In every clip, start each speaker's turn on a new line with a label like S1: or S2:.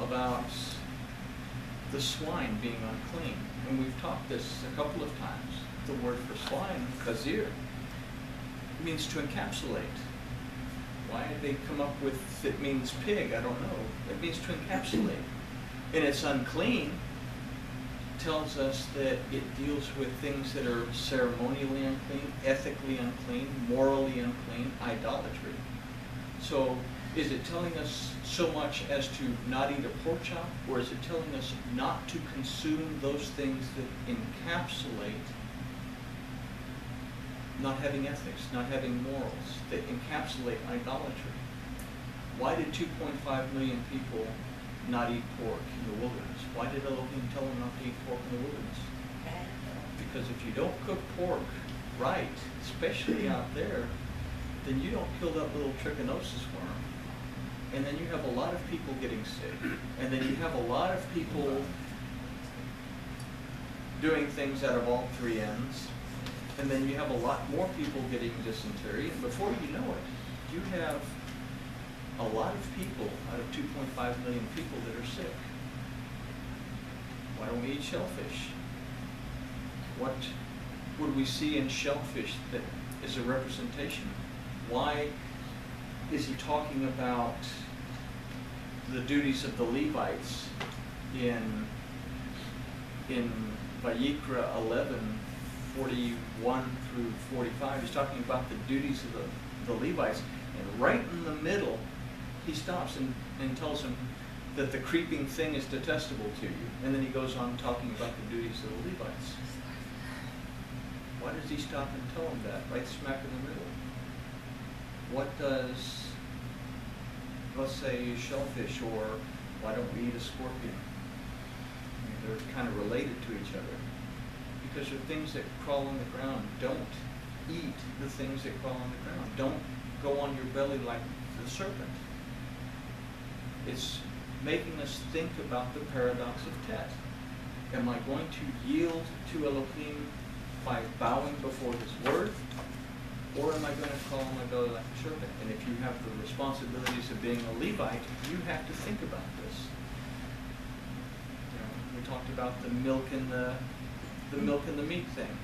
S1: about the swine being unclean. And we've taught this a couple of times. The word for swine, chazir, means to encapsulate. Why did they come up with it means pig? I don't know. It means to encapsulate. And it's unclean tells us that it deals with things that are ceremonially unclean, ethically unclean, morally unclean, idolatry. So is it telling us so much as to not eat a pork chop, or is it telling us not to consume those things that encapsulate not having ethics, not having morals, that encapsulate idolatry? Why did 2.5 million people not eat pork in the wilderness? Why did Elohim tell them not to eat pork in the wilderness? Because if you don't cook pork right, especially out there, then you don't kill that little trichinosis worm. And then you have a lot of people getting sick. And then you have a lot of people doing things out of all three ends. And then you have a lot more people getting dysentery. And before you know it, you have a lot of people out of 2.5 million people that are sick. Why don't we eat shellfish? What would we see in shellfish that is a representation? Why is he talking about the duties of the Levites in Vayikra 11:41 through 45? He's talking about the duties of the Levites. And right in the middle, he stops and tells him that the creeping thing is detestable to you. And then he goes on talking about the duties of the Levites. Why does he stop and tell him that, right smack in the middle? What does, let's say, shellfish, or why don't we eat a scorpion? I mean, they're kind of related to each other. Because they're things that crawl on the ground. Don't eat the things that crawl on the ground. Don't go on your belly like the serpent. It's making us think about the paradox of Tet. Am I going to yield to Elohim by bowing before his word, or am I going to crawl on my belly like a serpent? And if you have the responsibilities of being a Levite, you have to think about this. You know, we talked about the milk and the meat thing.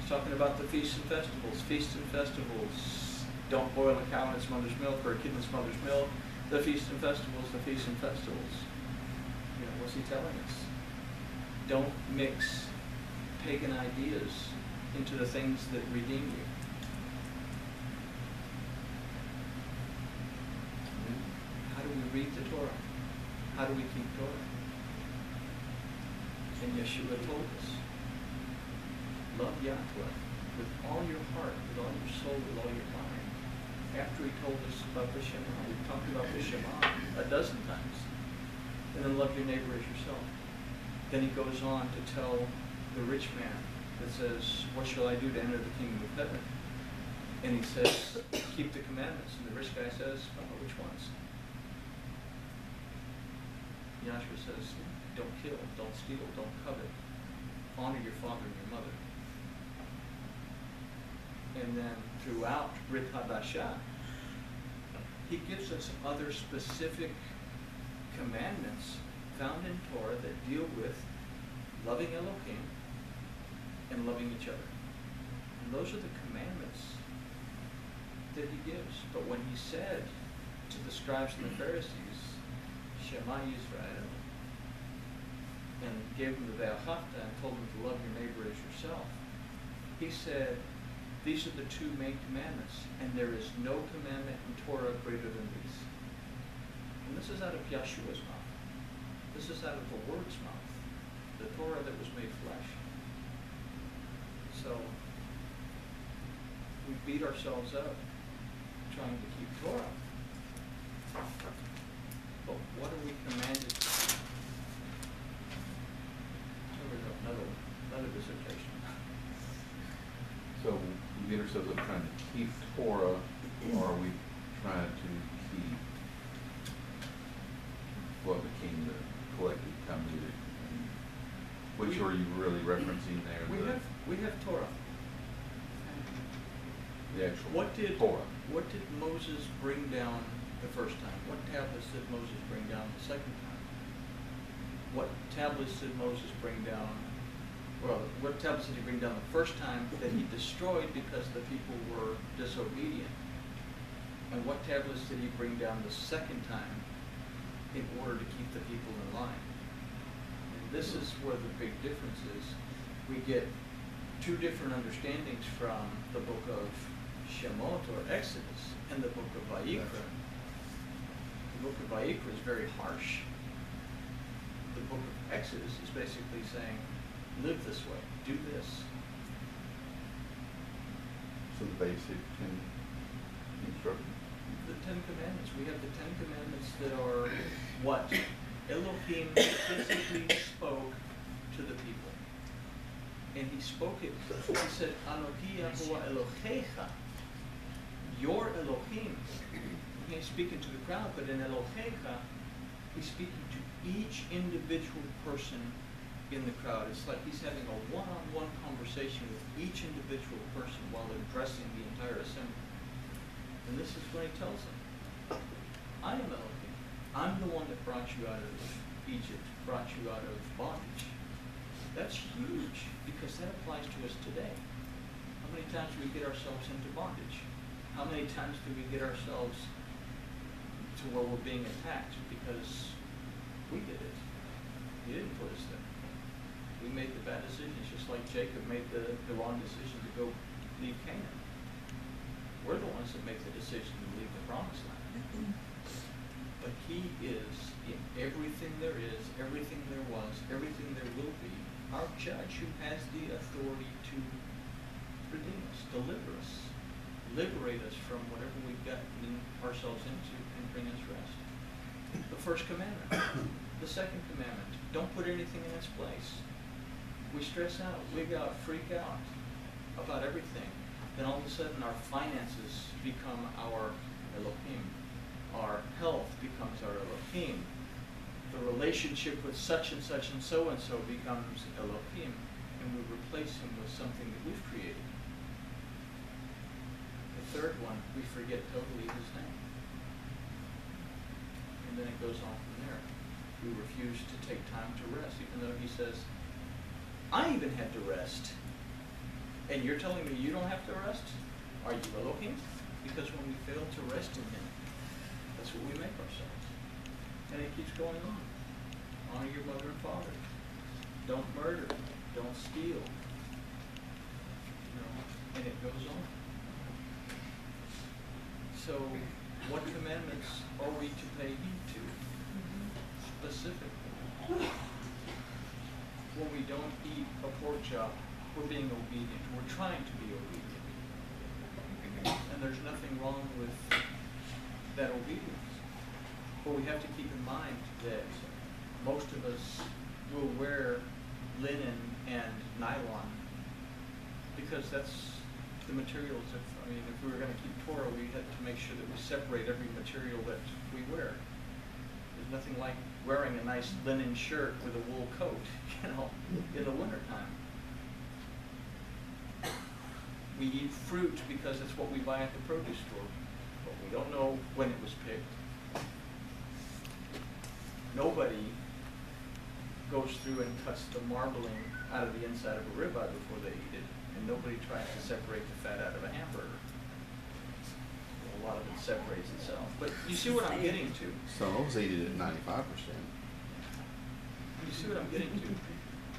S1: He's talking about the feasts and festivals. Feasts and festivals. Don't boil a cow in its mother's milk, or a kid in its mother's milk. The feasts and festivals, the feasts and festivals. You know, what's he telling us? Don't mix pagan ideas into the things that redeem you. How do we read the Torah? How do we keep Torah? And Yeshua told us, love Yahweh with all your heart, with all your soul, with all your mind. After he told us about the Shema, we've talked about the Shema a dozen times. And then love your neighbor as yourself. Then he goes on to tell the rich man that says, what shall I do to enter the kingdom of heaven? And he says, keep the commandments. And the rich guy says, oh, which ones? Yahshua says, don't kill, don't steal, don't covet. Honor your father and your mother. And then throughout Brit Hadashah, he gives us other specific commandments found in Torah that deal with loving Elohim and loving each other. And those are the commandments that he gives. But when he said to the scribes and the Pharisees, Shema Yisrael, and gave them the Ve'ahavta and told them to love your neighbor as yourself, he said, these are the two main commandments, and there is no commandment in Torah greater than these. And this is out of Yeshua's mouth. This is out of the Word's mouth, the Torah that was made flesh. So we beat ourselves up trying to keep Torah. But what are we commanded to do? Another dissertation.
S2: So we beat ourselves up trying to keep Torah, or are we trying to keep what became the collective Talmudic? Which are you really referencing there?
S1: We have Torah.
S2: The actual Torah.
S1: What did Moses bring down the first time? What tablets did Moses bring down the second time? what tablets did Moses bring down? Well, what tablets did he bring down the first time that he destroyed because the people were disobedient? And what tablets did he bring down the second time in order to keep the people in line? And this is where the big difference is. We get two different understandings from the book of Shemot or Exodus and the book of Vayikra. The book of Vayikra is very harsh. The book of Exodus is basically saying, live this way, do this.
S2: So the basic instructions.
S1: The Ten Commandments. We have the Ten Commandments that are what Elohim physically spoke to the people. And he spoke it. He said, Anohi Yahuwah Elohecha, your Elohim. He ain't speaking to the crowd, but in Elohecha, he's speaking to each individual person in the crowd. It's like he's having a one-on-one conversation with each individual person while addressing the entire assembly. And this is what he tells them. I am Elohim. I'm the one that brought you out of Egypt, brought you out of bondage. That's huge, because that applies to us today. How many times do we get ourselves into bondage? How many times do we get ourselves to where we're being attacked because we did it? He didn't put us there. We made the bad decisions, just like Jacob made the wrong decision to go leave Canaan. We're the ones that make the decision to leave the promised land. But he is in everything there is, everything there was, everything there will be, our judge who has the authority to redeem us, deliver us, liberate us from whatever we've gotten ourselves into and bring us rest. The first commandment. The second commandment, don't put anything in its place. We stress out, wig out, freak out about everything. Then all of a sudden our finances become our Elohim. Our health becomes our Elohim. The relationship with such and so becomes Elohim. And we replace him with something that we've created. The third one, we forget totally his name. And then it goes on from there. We refuse to take time to rest, even though he says, I even had to rest. And you're telling me you don't have to rest? Are you Elohim? Because when we fail to rest in him, that's what we make ourselves. And it keeps going on. Honor your mother and father. Don't murder. Don't steal. You know, and it goes on. So, what commandments are we to pay heed to? Specifically. When we don't eat a pork chop, we're being obedient. We're trying to be obedient. And there's nothing wrong with that obedience. But we have to keep in mind that most of us will wear linen and nylon because that's the materials of, I mean, if we were going to keep Torah, we had to make sure that we separate every material that we wear. There's nothing like wearing a nice linen shirt with a wool coat, you know, in the wintertime. We eat fruit because it's what we buy at the produce store, but we don't know when it was picked. Nobody goes through and cuts the marbling out of the inside of a ribeye before they eat it, and nobody tries to separate the fat out of a hamburger. A lot of it separates itself. But you see what I'm getting to?
S3: Some of us eat it at 95%.
S1: You see what I'm getting to?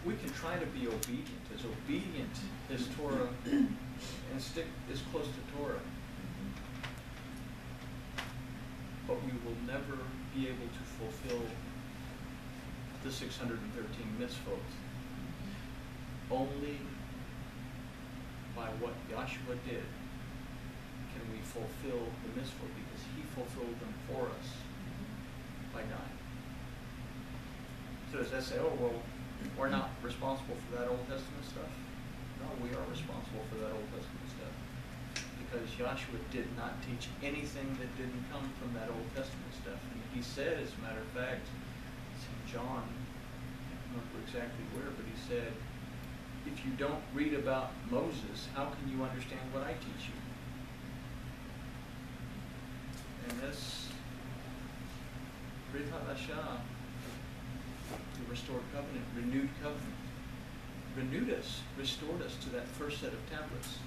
S1: We can try to be obedient as Torah, and stick as close to Torah. But we will never be able to fulfill the 613 mitzvot. Only by what Yahshua did can we fulfill the mitzvot, because he fulfilled them for us by dying. So does that say, oh, well, we're not responsible for that Old Testament stuff? No, we are responsible for that Old Testament stuff. Because Yahshua did not teach anything that didn't come from that Old Testament stuff. And he said, as a matter of fact, it's in John, I can't remember exactly where, but he said, if you don't read about Moses, how can you understand what I teach you? And this Brit Hadashah, to restored covenant, renewed covenant. Renewed us, restored us to that first set of tablets.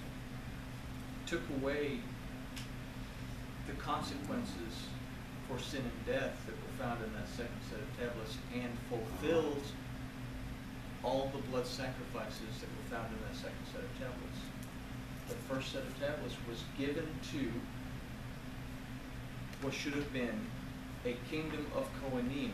S1: Took away the consequences for sin and death that were found in that second set of tablets, and fulfilled all the blood sacrifices that were found in that second set of tablets. The first set of tablets was given to what should have been a kingdom of Kohanim,